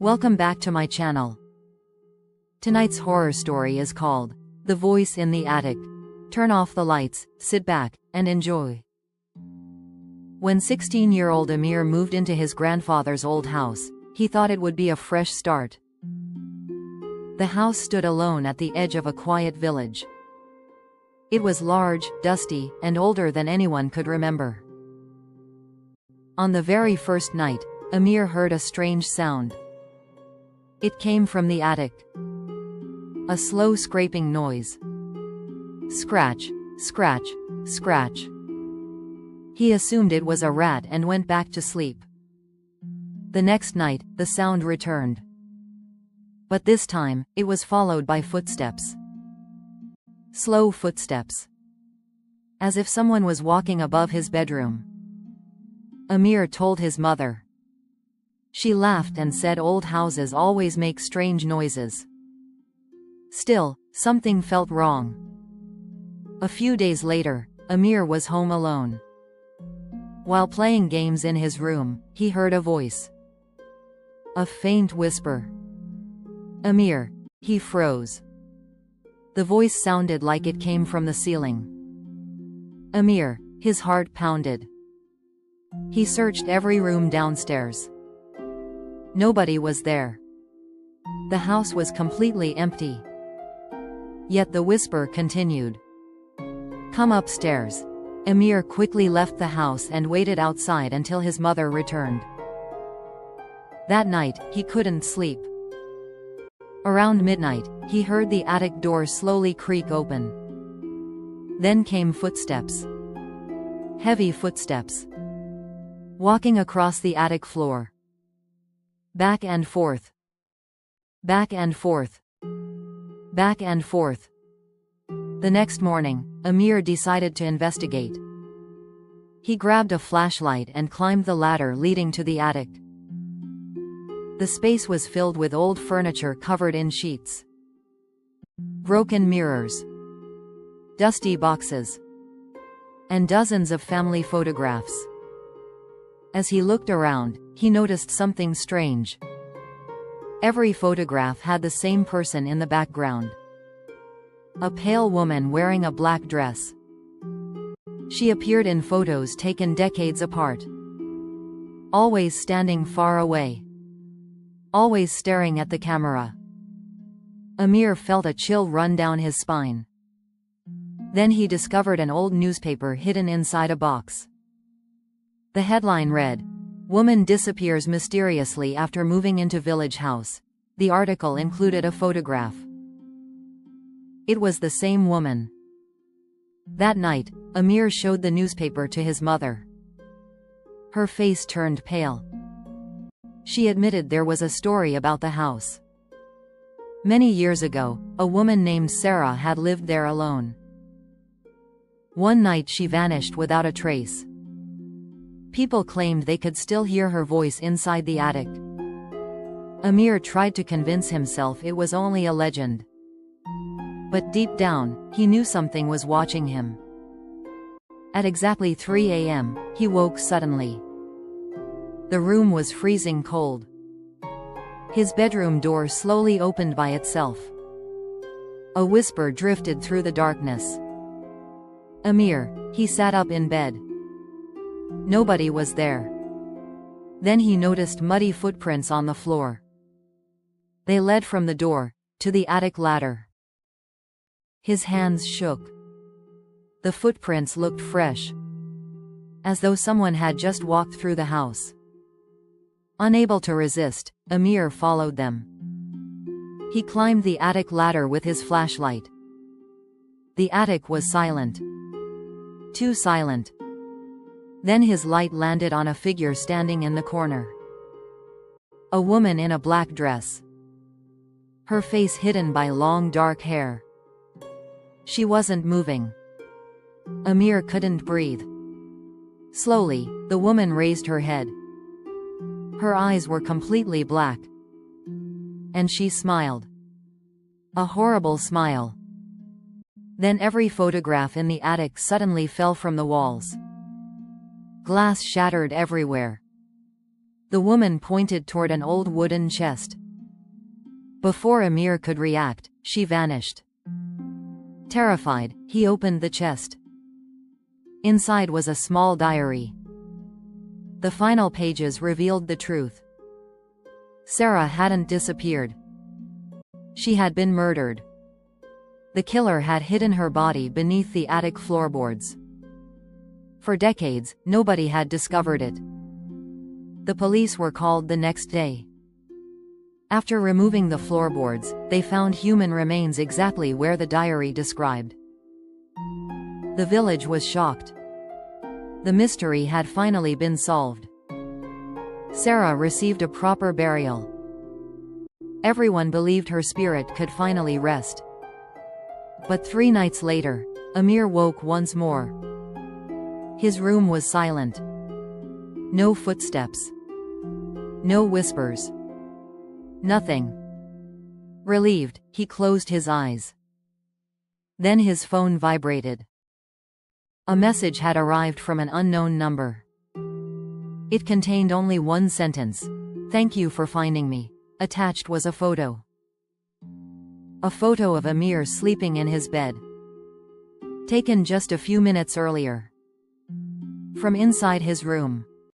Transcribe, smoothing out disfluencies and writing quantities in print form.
Welcome back to my channel. Tonight's horror story is called The Voice in the Attic. Turn off the lights, sit back, and enjoy. When 16-year-old Amir moved into his grandfather's old house, he thought it would be a fresh start. The house stood alone at the edge of a quiet village. It was large, dusty, and older than anyone could remember. On the very first night, Amir heard a strange sound. It came from the attic. A slow scraping noise. Scratch, scratch, scratch. He assumed it was a rat and went back to sleep. The next night, the sound returned. But this time, it was followed by footsteps. Slow footsteps. As if someone was walking above his bedroom. Amir told his mother. She laughed and said old houses always make strange noises. Still, something felt wrong. A few days later, Amir was home alone. While playing games in his room, he heard a voice. A faint whisper. Amir. He froze. The voice sounded like it came from the ceiling. Amir. His heart pounded. He searched every room downstairs. Nobody was there. The house was completely empty. Yet the whisper continued. Come upstairs. Amir quickly left the house and waited outside until his mother returned. That night, he couldn't sleep. Around midnight, he heard the attic door slowly creak open. Then came footsteps. Heavy footsteps. Walking across the attic floor. Back and forth. Back and forth. Back and forth. The next morning, Amir decided to investigate. He grabbed a flashlight and climbed the ladder leading to the attic. The space was filled with old furniture covered in sheets. Broken mirrors. Dusty boxes. And dozens of family photographs. As he looked around, he noticed something strange. Every photograph had the same person in the background. A pale woman wearing a black dress. She appeared in photos taken decades apart. Always standing far away. Always staring at the camera. Amir felt a chill run down his spine. Then he discovered an old newspaper hidden inside a box. The headline read, Woman disappears mysteriously after moving into village house. The article included a photograph. It was the same woman. That night, Amir showed the newspaper to his mother. Her face turned pale. She admitted there was a story about the house. Many years ago, a woman named Sarah had lived there alone. One night she vanished without a trace. People claimed they could still hear her voice inside the attic. Amir tried to convince himself it was only a legend. But deep down, he knew something was watching him. At exactly 3 a.m., he woke suddenly. The room was freezing cold. His bedroom door slowly opened by itself. A whisper drifted through the darkness. Amir. He sat up in bed. Nobody was there. Then he noticed muddy footprints on the floor. They led from the door to the attic ladder. His hands shook. The footprints looked fresh. As though someone had just walked through the house. Unable to resist, Amir followed them. He climbed the attic ladder with his flashlight. The attic was silent. Too silent. Then his light landed on a figure standing in the corner. A woman in a black dress. Her face hidden by long dark hair. She wasn't moving. Amir couldn't breathe. Slowly, the woman raised her head. Her eyes were completely black. And she smiled. A horrible smile. Then every photograph in the attic suddenly fell from the walls. Glass shattered everywhere. The woman pointed toward an old wooden chest. Before Amir could react, she vanished. Terrified, he opened the chest. Inside was a small diary. The final pages revealed the truth. Sarah hadn't disappeared. She had been murdered. The killer had hidden her body beneath the attic floorboards. For decades, nobody had discovered it. The police were called the next day. After removing the floorboards, they found human remains exactly where the diary described. The village was shocked. The mystery had finally been solved. Sarah received a proper burial. Everyone believed her spirit could finally rest. But 3 nights later, Amir woke once more. His room was silent. No footsteps. No whispers. Nothing. Relieved, he closed his eyes. Then his phone vibrated. A message had arrived from an unknown number. It contained only one sentence. "Thank you for finding me." Attached was a photo. A photo of Amir sleeping in his bed. Taken just a few minutes earlier. From inside his room.